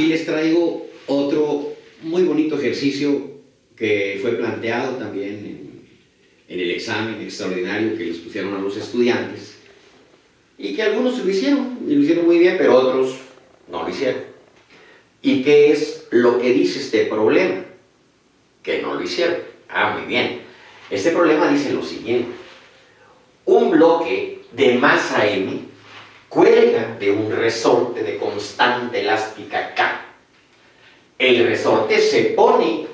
Aquí les traigo otro muy bonito ejercicio que fue planteado también en el examen extraordinario que les pusieron a los estudiantes y que algunos lo hicieron, y lo hicieron muy bien, pero otros no lo hicieron. ¿Y qué es lo que dice este problema? Que no lo hicieron. Ah, muy bien. Este problema dice lo siguiente. Un bloque de masa m cuelga de un resorte de constante elástica K. El resorte se pone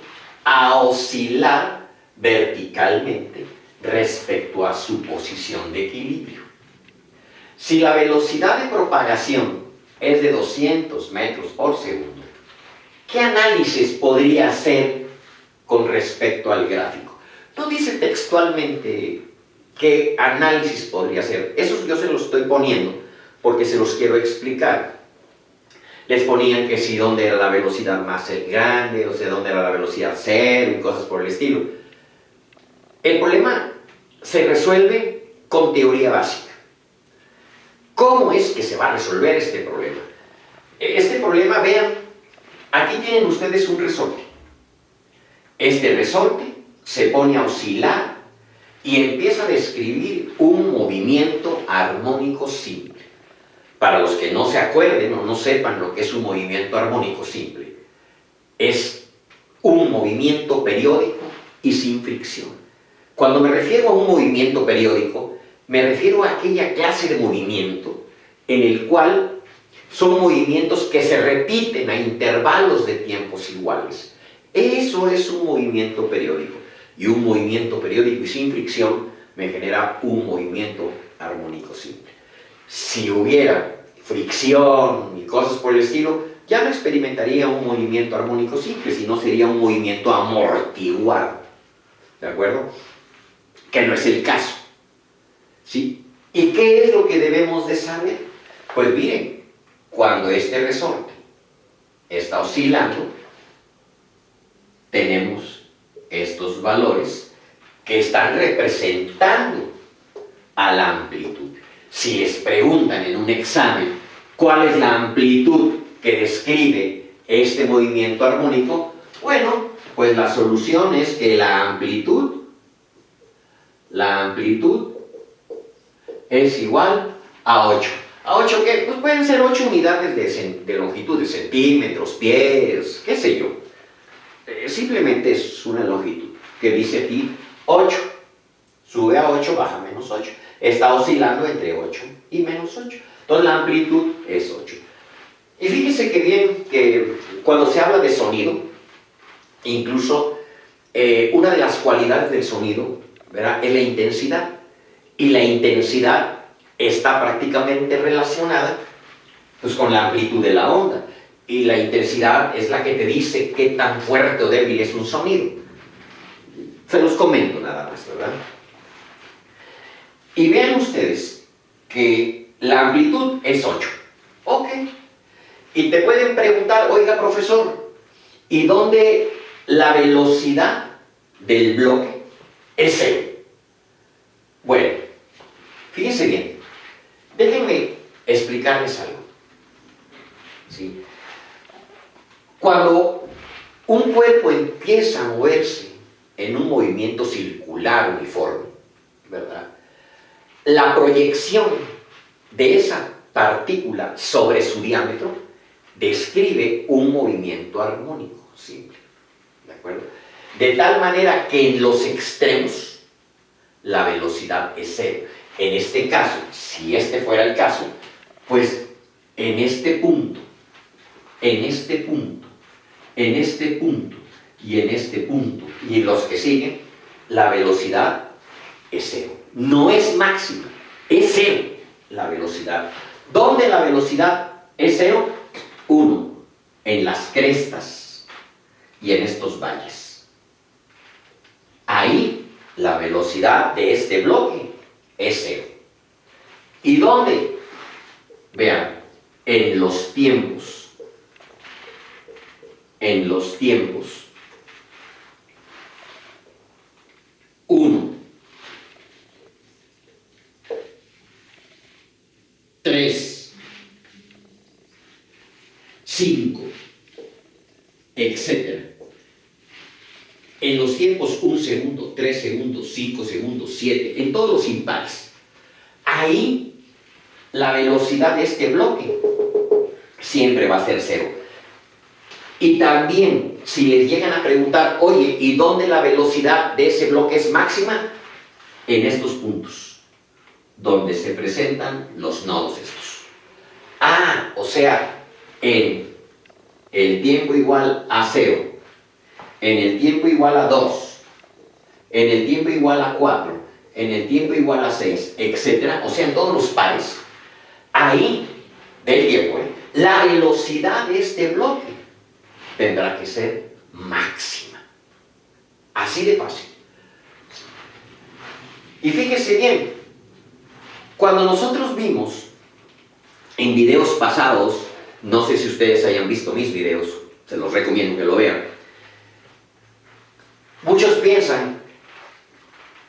a oscilar verticalmente respecto a su posición de equilibrio. Si la velocidad de propagación es de 200 metros por segundo, ¿qué análisis podría hacer con respecto al gráfico? No dice textualmente qué análisis podría hacer. Eso yo se lo estoy poniendo porque se los quiero explicar. Les ponían que si dónde era la velocidad más grande, o sea, dónde era la velocidad cero y cosas por el estilo. El problema se resuelve con teoría básica. ¿Cómo es que se va a resolver este problema? Este problema, vean, aquí tienen ustedes un resorte. Este resorte se pone a oscilar y empieza a describir un movimiento armónico simple. Para los que no se acuerden o no sepan lo que es un movimiento armónico simple, es un movimiento periódico y sin fricción. Cuando me refiero a un movimiento periódico, me refiero a aquella clase de movimiento en el cual son movimientos que se repiten a intervalos de tiempos iguales. Eso es un movimiento periódico. Y un movimiento periódico y sin fricción me genera un movimiento armónico simple. Si hubiera fricción y cosas por el estilo, ya no experimentaría un movimiento armónico simple, sino sería un movimiento amortiguado. ¿De acuerdo? Que no es el caso. ¿Sí? ¿Y qué es lo que debemos de saber? Pues miren, cuando este resorte está oscilando, tenemos estos valores que están representando a la amplitud. Si les preguntan en un examen cuál es la amplitud que describe este movimiento armónico, bueno, pues la solución es que la amplitud es igual a 8. ¿A 8 qué? Pues pueden ser 8 unidades de longitud, de centímetros, pies, qué sé yo. Simplemente es una longitud que dice aquí 8. Sube a 8, baja a menos 8. Está oscilando entre 8 y menos 8. Entonces la amplitud es 8. Y fíjense que bien que cuando se habla de sonido, incluso una de las cualidades del sonido, ¿verdad?, es la intensidad. Y la intensidad está prácticamente relacionada pues, con la amplitud de la onda. Y la intensidad es la que te dice qué tan fuerte o débil es un sonido. Se los comento nada más, ¿verdad? Y vean ustedes que la amplitud es 8. Ok. Y te pueden preguntar, oiga profesor, ¿y dónde la velocidad del bloque es 0? Bueno, fíjense bien. Déjenme explicarles algo. ¿Sí? Cuando un cuerpo empieza a moverse en un movimiento circular uniforme, ¿verdad?, la proyección de esa partícula sobre su diámetro describe un movimiento armónico simple, ¿de acuerdo? De tal manera que en los extremos la velocidad es 0. En este caso, si este fuera el caso, pues en este punto, en este punto, en este punto y en este punto y en los que siguen, la velocidad es 0. No es máxima, es 0 la velocidad. ¿Dónde la velocidad es 0? 1, en las crestas y en estos valles. Ahí la velocidad de este bloque es 0. ¿Y dónde? Vean, en los tiempos. En los tiempos. 1, 3, 5, etc. En los tiempos 1 segundo, 3 segundos, 5 segundos, 7, en todos los impares. Ahí la velocidad de este bloque siempre va a ser 0. Y también, si les llegan a preguntar, oye, ¿y dónde la velocidad de ese bloque es máxima? En estos puntos, donde se presentan los nodos estos. Ah, o sea, en el tiempo igual a 0, en el tiempo igual a 2, en el tiempo igual a 4, en el tiempo igual a 6, etc. O sea, en todos los pares, ahí, del tiempo, la velocidad de este bloque tendrá que ser máxima. Así de fácil. Y fíjese bien, cuando nosotros vimos en videos pasados, no sé si ustedes hayan visto mis videos, se los recomiendo que lo vean. Muchos piensan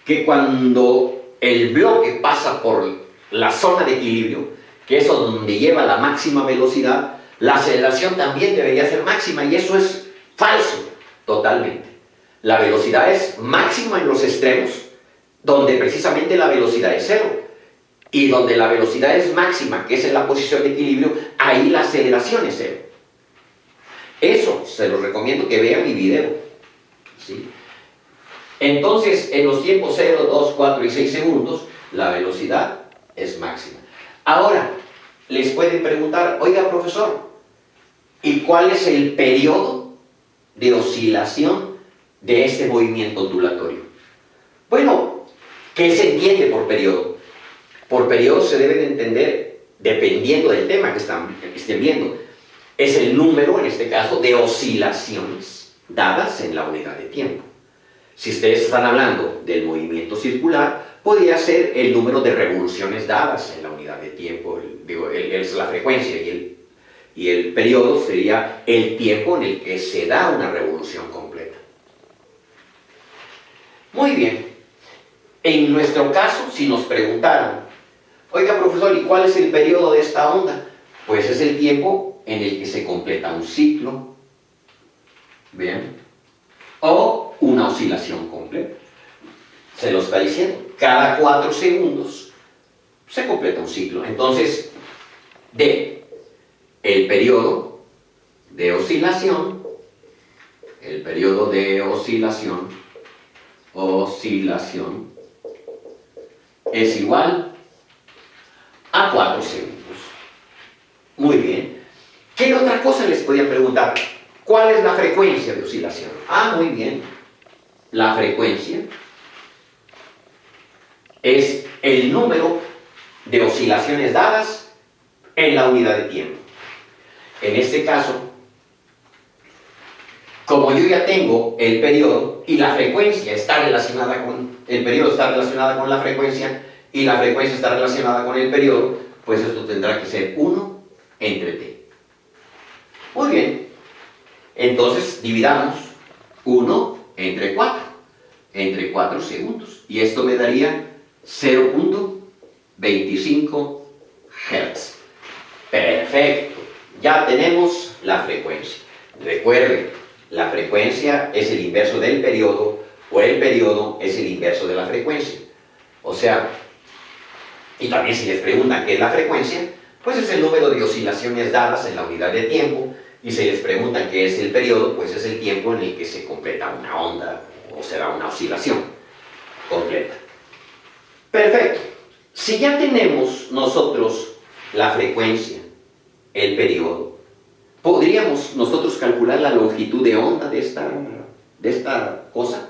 que cuando el bloque pasa por la zona de equilibrio, que es donde lleva la máxima velocidad, la aceleración también debería ser máxima, y eso es falso, totalmente. La velocidad es máxima en los extremos, donde precisamente la velocidad es 0. Y donde la velocidad es máxima, que es en la posición de equilibrio, ahí la aceleración es 0. Eso se los recomiendo que vean mi video, ¿sí? Entonces, en los tiempos 0, 2, 4 y 6 segundos, la velocidad es máxima. Ahora, les pueden preguntar, oiga, profesor, ¿y cuál es el periodo de oscilación de este movimiento ondulatorio? Bueno, ¿qué se entiende por periodo? Por periodo se debe de entender, dependiendo del tema que estén viendo, es el número, en este caso, de oscilaciones dadas en la unidad de tiempo. Si ustedes están hablando del movimiento circular, podría ser el número de revoluciones dadas en la unidad de tiempo, es la frecuencia, y el periodo sería el tiempo en el que se da una revolución completa. Muy bien. En nuestro caso, si nos preguntaran, oiga, profesor, ¿y cuál es el periodo de esta onda? Pues es el tiempo en el que se completa un ciclo, ¿bien? O una oscilación completa. Se lo está diciendo. Cada 4 segundos se completa un ciclo. Entonces, el periodo de oscilación, es igual a 4 segundos. Muy bien. ¿Qué otra cosa les podía preguntar? ¿Cuál es la frecuencia de oscilación? Ah, muy bien. La frecuencia es el número de oscilaciones dadas en la unidad de tiempo. En este caso, como yo ya tengo el periodo y la frecuencia está relacionada con el periodo, está relacionada con la frecuencia y la frecuencia está relacionada con el periodo, pues esto tendrá que ser 1 entre t. Muy bien. Entonces dividamos 1 entre 4 segundos. Y esto me daría 0.25 Hz. Perfecto. Ya tenemos la frecuencia. Recuerden, la frecuencia es el inverso del periodo, o el periodo es el inverso de la frecuencia. O sea, y también si les preguntan qué es la frecuencia, pues es el número de oscilaciones dadas en la unidad de tiempo. Y si les preguntan qué es el periodo, pues es el tiempo en el que se completa una onda o se da una oscilación completa. Perfecto. Si ya tenemos nosotros la frecuencia, el periodo, ¿podríamos nosotros calcular la longitud de onda de esta cosa?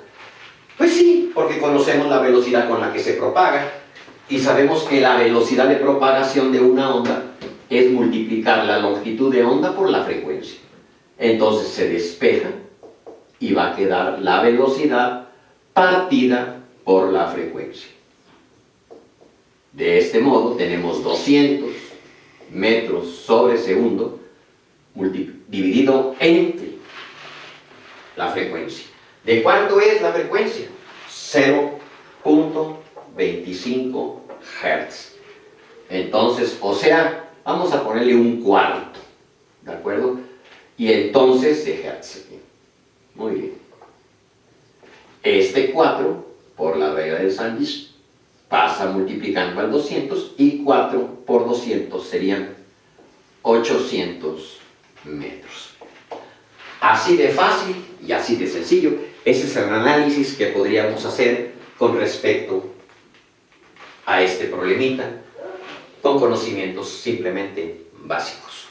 Pues sí, porque conocemos la velocidad con la que se propaga y sabemos que la velocidad de propagación de una onda es multiplicar la longitud de onda por la frecuencia. Entonces se despeja y va a quedar la velocidad partida por la frecuencia. De este modo tenemos 200 metros sobre segundo dividido entre la frecuencia. ¿De cuánto es la frecuencia? 0.25 Hz. Entonces, o sea, vamos a ponerle un cuarto, ¿de acuerdo? y entonces de Hertz aquí. Muy bien. Este 4, por la regla del sándwich, pasa multiplicando al 200 y 4 por 200 serían 800 metros. Así de fácil y así de sencillo, ese es el análisis que podríamos hacer con respecto a este problemita, con conocimientos simplemente básicos.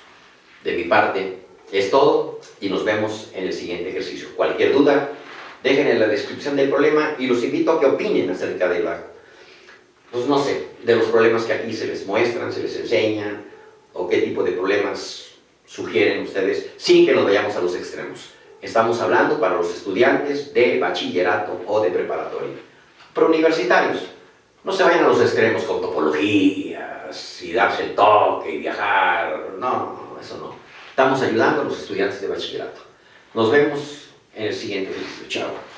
De mi parte es todo y nos vemos en el siguiente ejercicio. Cualquier duda, dejen en la descripción del problema y los invito a que opinen acerca de pues no sé, de los problemas que aquí se les muestran, se les enseñan, o qué tipo de problemas sugieren ustedes, sin que nos vayamos a los extremos. Estamos hablando para los estudiantes de bachillerato o de preparatoria. Preuniversitarios, no se vayan a los extremos con topologías y darse el toque y viajar. No, eso no. Estamos ayudando a los estudiantes de bachillerato. Nos vemos en el siguiente ejercicio. Chao.